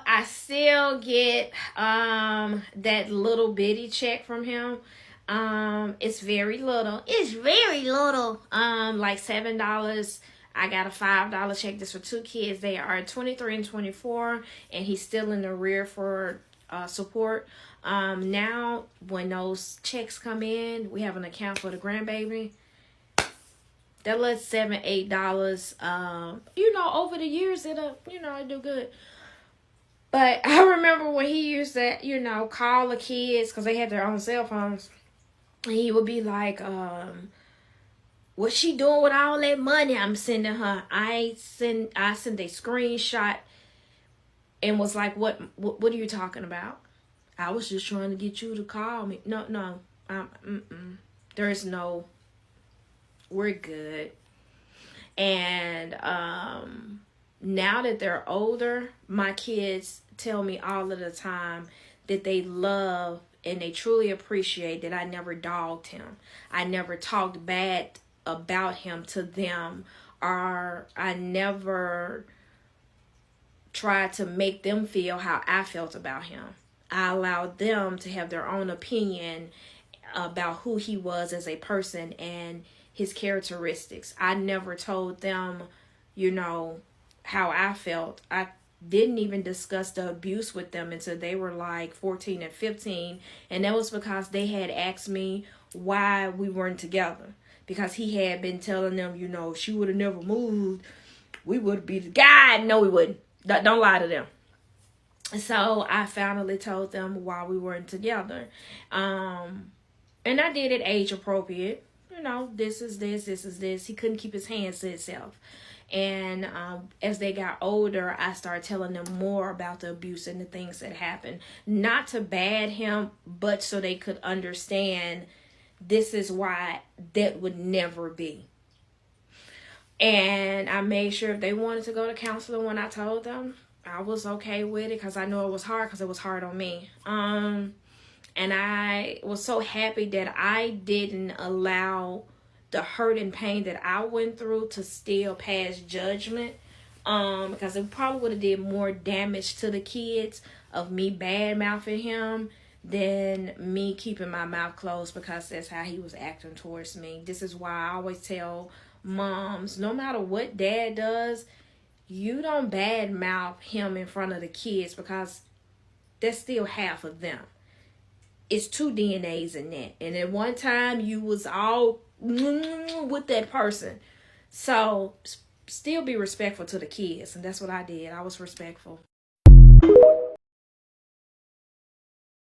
I still get that little bitty check from him. It's very little. It's very little. Like $7. I got a $5 check. This for two kids. They are 23 and 24, and he's still in the rear for support. Now when those checks come in, we have an account for the grandbaby. That lets $7-8. Over the years it'll do good. But I remember when he used to, call the kids because they had their own cell phones. And he would be like, what's she doing with all that money I'm sending her? I sent a screenshot and was like, what are you talking about? I was just trying to get you to call me. No. There's no, we're good. And now that they're older, my kids tell me all of the time that they love and they truly appreciate that I never dogged him. I never talked bad about him to them, or I never tried to make them feel how I felt about him. I allowed them to have their own opinion about who he was as a person and his characteristics. I never told them, how I felt. I didn't even discuss the abuse with them until they were like 14 and 15. And that was because they had asked me why we weren't together. Because he had been telling them, if she would have never moved, we would be the guy. No, we wouldn't. Don't lie to them. So I finally told them why we weren't together. And I did it age appropriate. This is this, this is this. He couldn't keep his hands to himself. And as they got older, I started telling them more about the abuse and the things that happened. Not to bad him, but so they could understand this is why that would never be. And I made sure if they wanted to go to counseling when I told them, I was okay with it because I know it was hard because it was hard on me. And I was so happy that I didn't allow the hurt and pain that I went through to still pass judgment. Because it probably would have did more damage to the kids of me bad-mouthing him than me keeping my mouth closed because that's how he was acting towards me. This is why I always tell moms, no matter what dad does, you don't bad-mouth him in front of the kids because that's still half of them. It's two DNAs in that. And at one time, you was all with that person. So, still be respectful to the kids. And that's what I did. I was respectful.